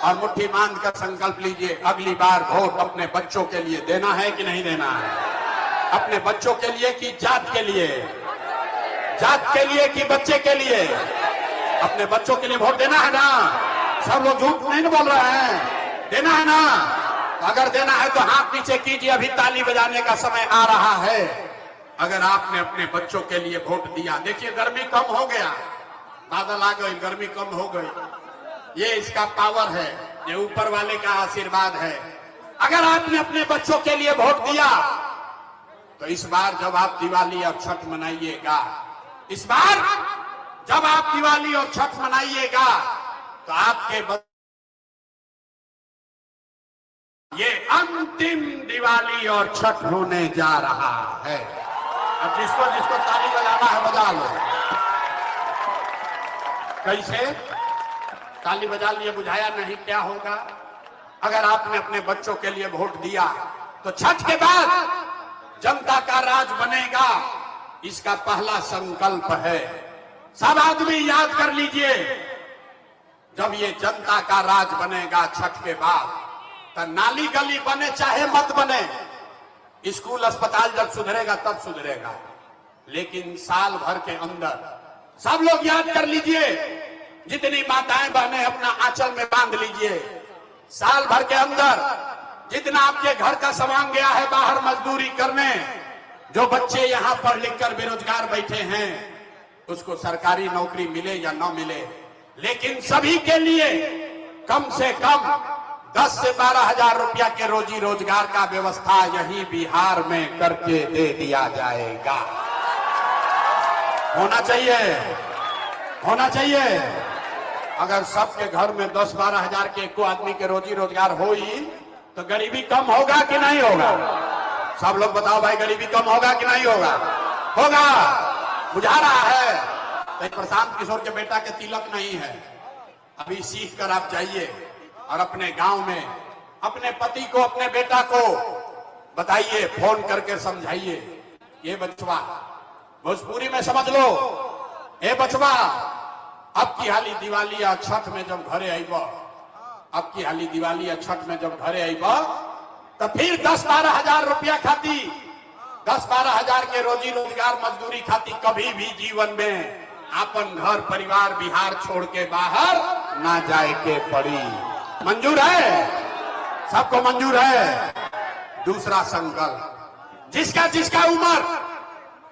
और मुट्ठी बांध कर संकल्प लीजिए, अगली बार वोट अपने बच्चों के लिए देना है कि नहीं देना है। अपने बच्चों के लिए कि जात के लिए, जात के लिए कि बच्चे के लिए। अपने बच्चों के लिए वोट देना है ना। सब लोग झूठ नहीं बोल रहे हैं, देना है ना। अगर देना है तो हाथ नीचे कीजिए, अभी ताली बजाने का समय आ रहा है। अगर आपने अपने बच्चों के लिए वोट दिया, देखिए गर्मी कम हो गया, बादल आ गए, गर्मी कम हो गई। ये इसका पावर है, ये ऊपर वाले का आशीर्वाद है। अगर आपने अपने बच्चों के लिए वोट दिया तो इस बार जब आप दिवाली और छठ मनाइएगा, इस बार जब आप दिवाली और छठ मनाइएगा तो आपके ये अंतिम दिवाली और छठ होने जा रहा है। अब जिसको जिसको ताली बजाना है बजा लो। कैसे ताली बजा लिए, बुझाया नहीं क्या होगा। अगर आपने अपने बच्चों के लिए वोट दिया तो छठ के बाद जनता का राज बनेगा, इसका पहला संकल्प है। सब आदमी याद कर लीजिए, जब ये जनता का राज बनेगा छठ के बाद, तो नाली गली बने चाहे मत बने, स्कूल अस्पताल जब सुधरेगा तब सुधरेगा, लेकिन साल भर के अंदर सब लोग याद कर लीजिए, जितनी माताएं बहनें अपना आंचल में बांध लीजिए, साल भर के अंदर जितना आपके घर का सामान गया है बाहर मजदूरी करने, जो बच्चे यहां पढ़ लिख कर बेरोजगार बैठे हैं, उसको सरकारी नौकरी मिले या न मिले, लेकिन सभी के लिए कम से कम 10 से 12 हजार रुपया के रोजी रोजगार का व्यवस्था यही बिहार में करके दे दिया जाएगा। होना चाहिए, होना चाहिए। अगर सबके घर में 10-12 हजार के एको आदमी के रोजी रोजगार होई तो गरीबी कम होगा कि नहीं होगा। सब लोग बताओ भाई, गरीबी कम होगा कि नहीं होगा। होगा, बुझा रहा है। तो प्रशांत किशोर के बेटा के तिलक नहीं है, अभी सीख कर आप जाइए और अपने गांव में अपने पति को अपने बेटा को बताइए, फोन करके समझाइए, ये बचवा भोजपुरी में समझ लो, ए बचवा अब की हाली दिवाली या छठ में जब घरे आइब, अब की हाली दिवाली या छठ में जब घरे आइब तो फिर 10-12 हजार रुपया खाती, 10-12 हजार के रोजी रोजगार मजदूरी खाती कभी भी जीवन में अपन घर परिवार बिहार छोड़ के बाहर ना जाए के पड़ी। मंजूर है, सबको मंजूर है। दूसरा संकल्प, जिसका जिसका उम्र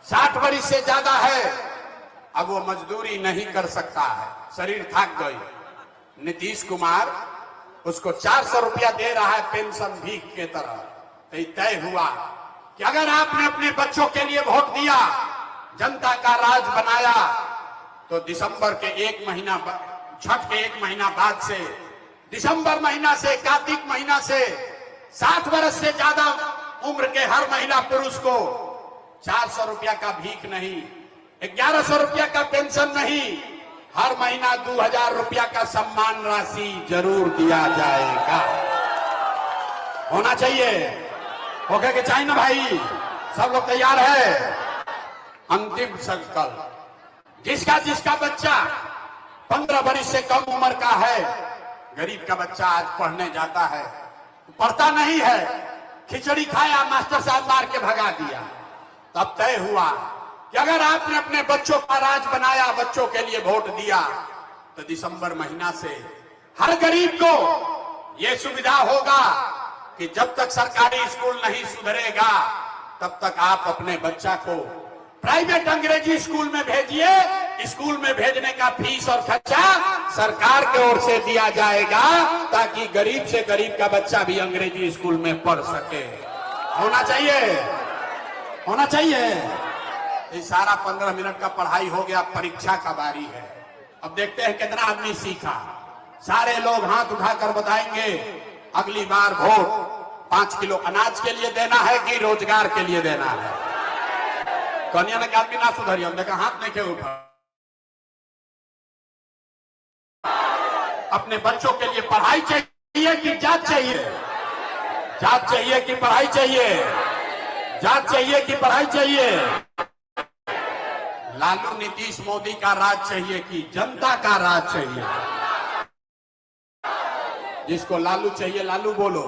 60 वर्ष से ज्यादा है, अब वो मजदूरी नहीं कर सकता है, शरीर थक गई। नीतीश कुमार उसको 400 रुपया दे रहा है पेंशन भीख के तरह। तो ये तय हुआ कि अगर आपने अपने बच्चों के लिए वोट दिया, जनता का राज बनाया, तो दिसंबर के 1 महीना, छठ के 1 महीना बाद से, दिसंबर महीना से, कार्तिक महीना से 60 वर्ष से ज्यादा उम्र के हर महिला पुरुष को 400 रुपया का भीख नहीं, 1100 रुपया का पेंशन नहीं, हर महीना 2000 रुपया का सम्मान राशि जरूर दिया जाएगा। होना चाहिए, होके के चाहिए ना भाई? सब लोग तैयार है? अंतिम संकल्प, जिसका जिसका बच्चा 15 वर्ष से कम उम्र का है, गरीब का बच्चा आज पढ़ने जाता है, पढ़ता नहीं है, खिचड़ी खाया, मास्टर साहब मार के भगा दिया। तब तय हुआ कि अगर आपने अपने बच्चों का राज बनाया, बच्चों के लिए वोट दिया, तो दिसंबर महीना से हर गरीब को यह सुविधा होगा कि जब तक सरकारी स्कूल नहीं सुधरेगा, तब तक आप अपने बच्चा को प्राइवेट अंग्रेजी स्कूल में भेजिए। स्कूल में भेजने का फीस और खर्चा सरकार की ओर से दिया जाएगा, ताकि गरीब से गरीब का बच्चा भी अंग्रेजी स्कूल में पढ़ सके। होना चाहिए, होना चाहिए। ये सारा 15 मिनट का पढ़ाई हो गया, परीक्षा का बारी है। अब देखते हैं कितना आदमी सीखा। सारे लोग हाथ उठाकर बताएंगे अगली बार वोट 5 किलो अनाज के लिए देना है कि रोजगार के लिए देना है। कन्या ने आदमी ना सुधरिए, हम देखा हाथ नहीं के उठा। अपने बच्चों के लिए पढ़ाई चाहिए कि जात चाहिए? जात चाहिए कि पढ़ाई चाहिए? जात चाहिए कि पढ़ाई चाहिए? लालू नीतीश मोदी का राज चाहिए कि जनता का राज चाहिए? जिसको लालू चाहिए लालू बोलो,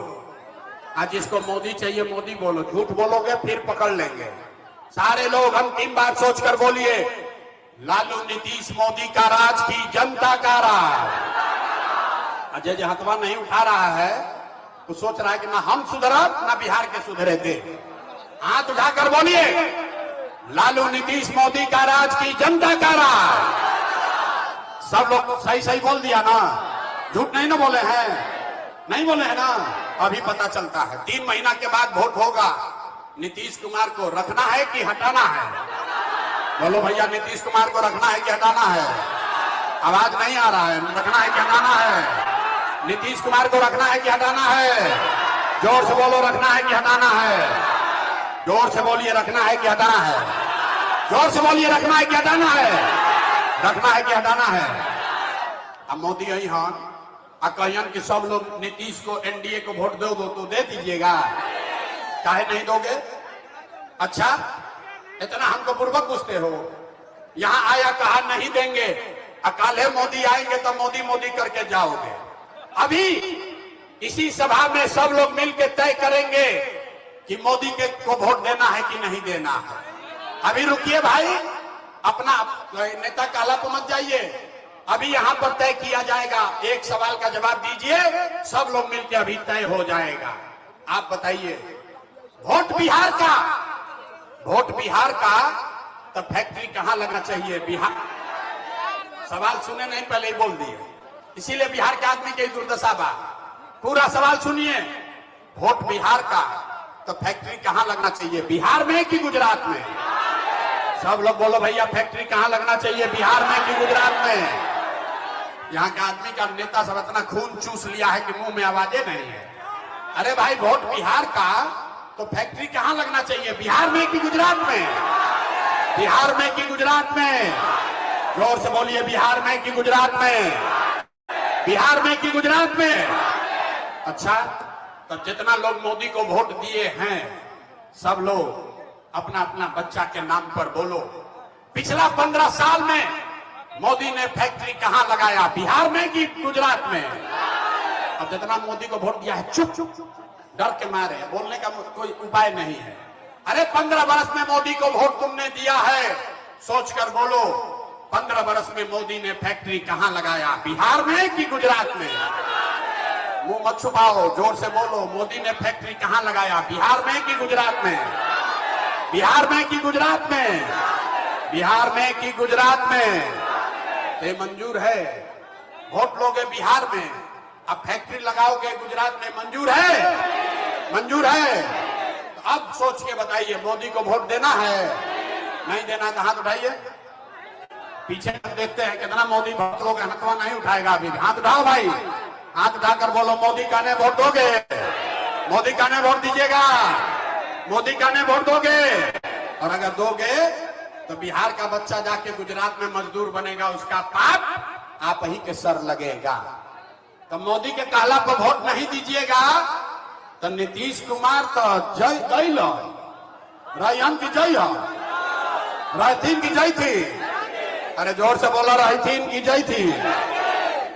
आज जिसको मोदी चाहिए मोदी बोलो। झूठ बोलोगे फिर पकड़ लेंगे। सारे लोग अंतिम बार सोचकर बोलिए, लालू नीतीश मोदी का राज की जनता का राज। अजय जो हथवा नहीं उठा रहा है वो सोच रहा है कि ना हम सुधरा ना बिहार के सुधरे थे। हाथ उठाकर बोलिए, लालू नीतीश मोदी का राज की जनता का राज। सब लोग सही सही बोल दिया ना? झूठ नहीं ना बोले हैं? नहीं बोले हैं ना? अभी पता चलता है। 3 महीना के बाद वोट होगा। नीतीश कुमार को रखना है कि हटाना है? बोलो भैया, नीतीश कुमार को रखना है कि हटाना है? आवाज नहीं आ रहा है। रखना है कि हटाना है? नीतीश कुमार को रखना है कि हटाना है? जोर से बोलो, रखना है कि हटाना है? जोर से बोलिए, रखना है कि हटाना है? जोर से बोलिए, रखना है कि हटाना है? रखना है कि हटाना है? अब मोदी यही हन कहियन कि सब लोग नीतीश को, एनडीए को वोट दो तो दे दीजिएगा। काहे नहीं दोगे? अच्छा, इतना हमको पूर्वक पूछते हो। यहां आया कहा नहीं देंगे, अकाले मोदी आएंगे तो मोदी मोदी करके जाओगे। अभी इसी सभा में सब लोग मिलकर तय करेंगे कि मोदी के को वोट देना है कि नहीं देना है। अभी रुकिए भाई, अपना नेता काला पे मत जाइए। अभी यहां पर तय किया जाएगा। एक सवाल का जवाब दीजिए, सब लोग मिलकर अभी तय हो जाएगा। आप बताइए, वोट बिहार का, वोट बिहार का तो फैक्ट्री कहां लगना चाहिए? बिहार। सवाल सुने नहीं, पहले ही बोल दिए, इसीलिए बिहार के आदमी की दुर्दशा बा। पूरा सवाल सुनिए, वोट बिहार का तो फैक्ट्री कहां लगना चाहिए? बिहार में कि गुजरात में? सब लोग बोलो भैया, फैक्ट्री कहां लगना चाहिए? बिहार में कि गुजरात में? यहाँ के आदमी का नेता सब इतना खून चूस लिया है कि मुंह में आवाजें नहीं है। अरे भाई, वोट बिहार का तो फैक्ट्री कहां लगना चाहिए? बिहार में कि गुजरात में? बिहार में कि गुजरात में? जोर से बोलिए, बिहार में कि गुजरात में? बिहार में कि गुजरात में? अच्छा, तब जितना लोग मोदी को वोट दिए हैं, सब लोग अपना अपना बच्चा के नाम पर बोलो, पिछला 15 साल में मोदी ने फैक्ट्री कहां लगाया? बिहार में कि गुजरात में? अब जितना मोदी को वोट दिया है, चुप चुप डर के मारे, बोलने का कोई उपाय नहीं है। अरे 15 वर्ष में मोदी को वोट तुमने दिया है, सोचकर बोलो, 15 वर्ष में मोदी ने फैक्ट्री कहां लगाया? बिहार में कि गुजरात में? मुंह मत छुपाओ, जोर से बोलो, मोदी ने फैक्ट्री कहां लगाया? बिहार में कि गुजरात में? बिहार में कि गुजरात में? बिहार में कि गुजरात में? ये मंजूर है? वोट लोगे बिहार में, अब फैक्ट्री लगाओगे गुजरात में, मंजूर है? मंजूर है? तो अब सोच के बताइए, मोदी को वोट देना है? नहीं देना तो हाथ उठाइए। पीछे देखते हैं कितना मोदी भक्त लोग, हाथवा नहीं उठाएगा अभी। हाथ उठाओ भाई, हाथ उठाकर बोलो मोदी का ने वोट दोगे? मोदी का ने वोट दीजिएगा? मोदी का ने वोट दोगे? और अगर दोगे तो बिहार का बच्चा जाके गुजरात में मजदूर बनेगा, उसका पाप आप ही के सर लगेगा। तो मोदी के कहला पर वोट नहीं दीजिएगा तो नीतीश कुमार तो जय गई लो, रायन की जय हो, रायथीन की जय थी। अरे जोर से बोलो, रायथीन की जय थी।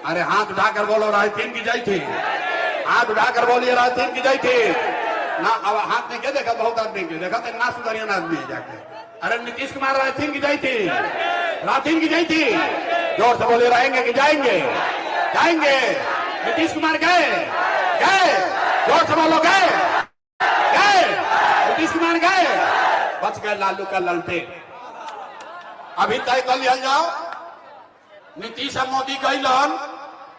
अरे हाथ उठाकर बोलो, रायथीन की जय थी। हाथ उठाकर बोलिए, रायथीन की जय थी ना। अब हाथ में क्या देखा, बहुत आदमी के देखा तो ना सुधरियन आदमी जाके। अरे नीतीश कुमार रायथीन की जय थी, रायथीन की जय थी। जोर से बोलिए, रहेंगे कि जाएंगे? जाएंगे। नीतीश कुमार गए? गए। जोर से बोलो, गए? गए। नीतीश कुमार गए, बच गए लालू का ललटेन। अभी तय कर लिया जाओ, नीतीश और मोदी गईलन,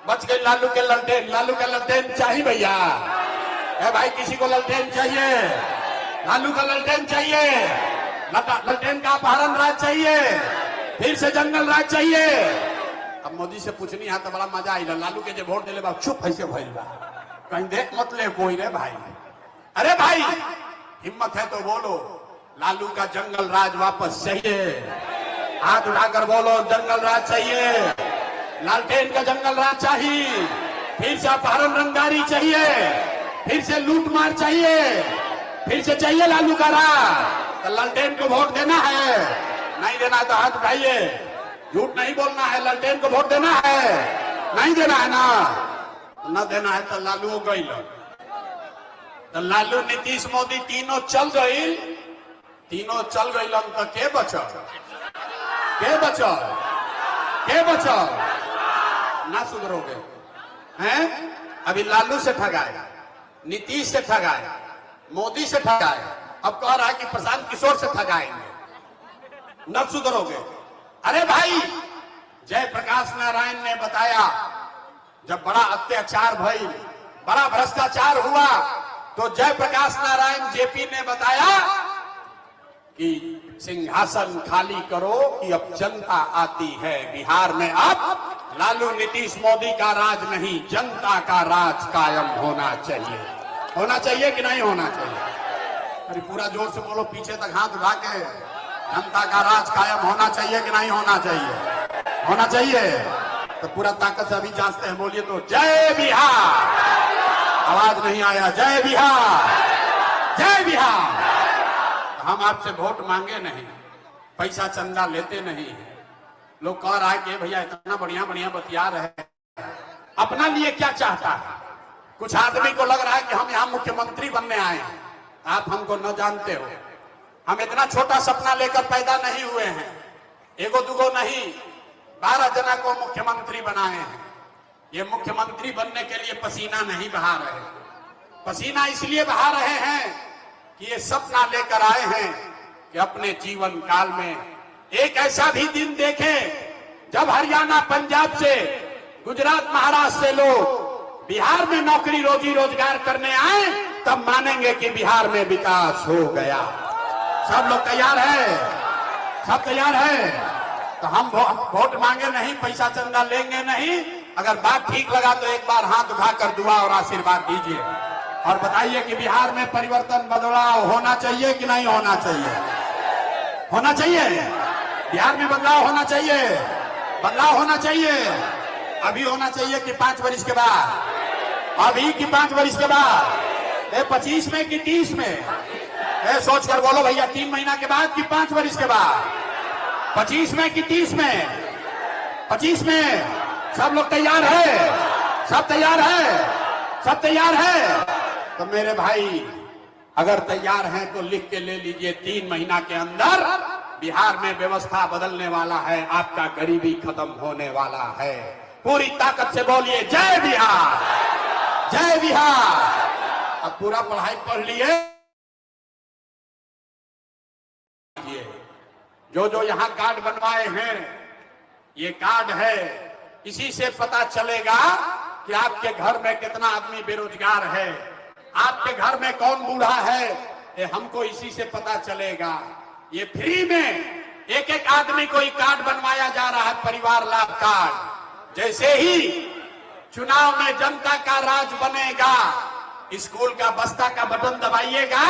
बच गए लालू के ललटेन। लालू का ललटेन चाहिए भैया? है भाई, किसी को ललटेन चाहिए? लालू का ललटेन चाहिए? ललटेन का अपहरण राज चाहिए? फिर से जंगल राज चाहिए? अब मोदी से पूछनी है तो बड़ा मजा आई। लालू के जो वोट दिले बा चुप ऐसे भइल बा, कहीं देख मत ले कोई रे भाई। अरे भाई, हिम्मत है तो बोलो, लालू का जंगल राज वापस चाहिए। हाथ उठाकर बोलो, जंगल राज चाहिए, लालटेन का जंगल राज चाहिए। फिर से अपहरण रंगदारी चाहिए, फिर से लूट मार चाहिए, फिर से चाहिए लालू का राज। तो लालटेन को वोट देना है? नहीं देना तो हाथ उठाइए। झूठ नहीं बोलना है, लालटेन को वोट देना है? नहीं देना है ना? न देना है तो लालू गई। तो लालू, नीतीश, मोदी तीनों चल गई। तीनों चल गई तो के बचल? के बचल? के बचल? ना सुधरोगे हैं? अभी लालू से ठगाए, नीतीश से ठगाए, मोदी से ठगाए, अब कह रहा है कि प्रशांत किशोर से ठगाएंगे। न सुधरोगे। अरे भाई, जयप्रकाश नारायण ने बताया, जब बड़ा अत्याचार भई, बड़ा भ्रष्टाचार हुआ, तो जयप्रकाश नारायण जेपी ने बताया कि सिंहासन खाली करो कि अब जनता आती है बिहार में। अब लालू, नीतीश, मोदी का राज नहीं, जनता का राज कायम होना चाहिए। होना चाहिए कि नहीं होना चाहिए? अरे पूरा जोर से बोलो, पीछे तक हाथ उठा के। जनता का राज कायम होना चाहिए कि नहीं होना चाहिए? होना चाहिए। तो पूरा ताकत से अभी जांचते हैं, बोलिए तो, जय बिहार। आवाज नहीं आया, जय बिहार, जय बिहार। हम आपसे वोट मांगे नहीं, पैसा चंदा लेते नहीं है। लोग कह रहा है कि भैया इतना बढ़िया बढ़िया बतिया रहे, अपना लिए क्या चाहता है? कुछ आदमी को लग रहा है कि हम यहाँ मुख्यमंत्री बनने आए हैं। आप हमको न जानते हो, हम इतना छोटा सपना लेकर पैदा नहीं हुए हैं। एगो दुगो नहीं, 12 जना को मुख्यमंत्री बनाए हैं। ये मुख्यमंत्री बनने के लिए पसीना नहीं बहा रहे, पसीना इसलिए बहा रहे हैं कि ये सपना लेकर आए हैं कि अपने जीवन काल में एक ऐसा भी दिन देखें जब हरियाणा, पंजाब से, गुजरात, महाराष्ट्र से लोग बिहार में नौकरी रोजी रोजगार करने आए, तब मानेंगे कि बिहार में विकास हो गया। सब लोग तैयार है? सब तैयार है? तो हम वोट मांगे नहीं, पैसा चंदा लेंगे नहीं। अगर बात ठीक लगा तो एक बार हाथ उठाकर दुआ और आशीर्वाद दीजिए और बताइए कि बिहार में परिवर्तन, बदलाव होना चाहिए कि नहीं होना चाहिए? होना चाहिए। बिहार में बदलाव होना चाहिए, बदलाव होना चाहिए। अभी होना चाहिए कि 5 वर्ष के बाद? अभी कि 5 वर्ष के बाद? 25 में कि 30 में? सोच कर बोलो भैया, 3 महीना के बाद कि 5 वर्ष के बाद? 25 में कि 30 में? 25 में। सब लोग तैयार है? सब तैयार है? सब तैयार है? तो मेरे भाई, अगर तैयार हैं तो लिख के ले लीजिए, 3 महीना के अंदर बिहार में व्यवस्था बदलने वाला है, आपका गरीबी खत्म होने वाला है। पूरी ताकत से बोलिए, जय बिहार, जय बिहार। अब पूरा पढ़ाई पढ़ लिए, जो जो यहाँ कार्ड बनवाए हैं, ये कार्ड है, इसी से पता चलेगा कि आपके घर में कितना आदमी बेरोजगार है, आपके घर में कौन बूढ़ा है, ये हमको इसी से पता चलेगा। ये फ्री में एक एक आदमी को ही कार्ड बनवाया जा रहा है, परिवार लाभ कार्ड। जैसे ही चुनाव में जनता का राज बनेगा, स्कूल का बस्ता का बटन दबाइएगा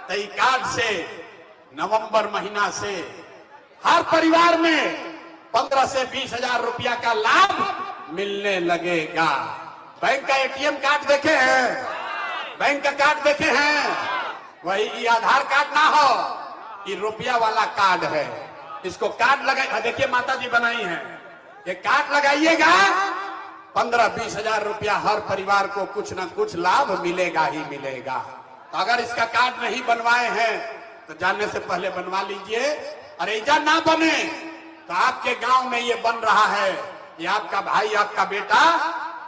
तो ये कार्ड से नवंबर महीना से हर परिवार में 15 से 20 हजार रुपया का लाभ मिलने लगेगा। बैंक का एटीएम कार्ड देखे हैं, बैंक का कार्ड देखे हैं, वही ये आधार कार्ड ना हो, ये रुपया वाला कार्ड है। इसको कार्ड लगाई, देखिए माता जी बनाई है, ये कार्ड लगाइएगा 15-20 हजार रुपया हर परिवार को कुछ ना कुछ लाभ मिलेगा ही मिलेगा। तो अगर इसका कार्ड नहीं बनवाए हैं तो जानने से पहले बनवा लीजिए। और ऐसा ना बने तो आपके गांव में ये बन रहा है, ये आपका भाई आपका बेटा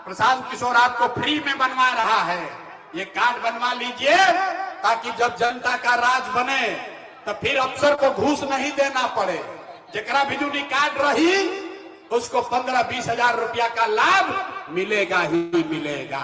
प्रशांत किशोर आपको फ्री में बनवा रहा है। ये कार्ड बनवा लीजिए ताकि जब जनता का राज बने तो फिर अफसर को घूस नहीं देना पड़े। जेकरा बिजुली कार्ड रही उसको 15-20 हजार रुपया का लाभ मिलेगा ही मिलेगा।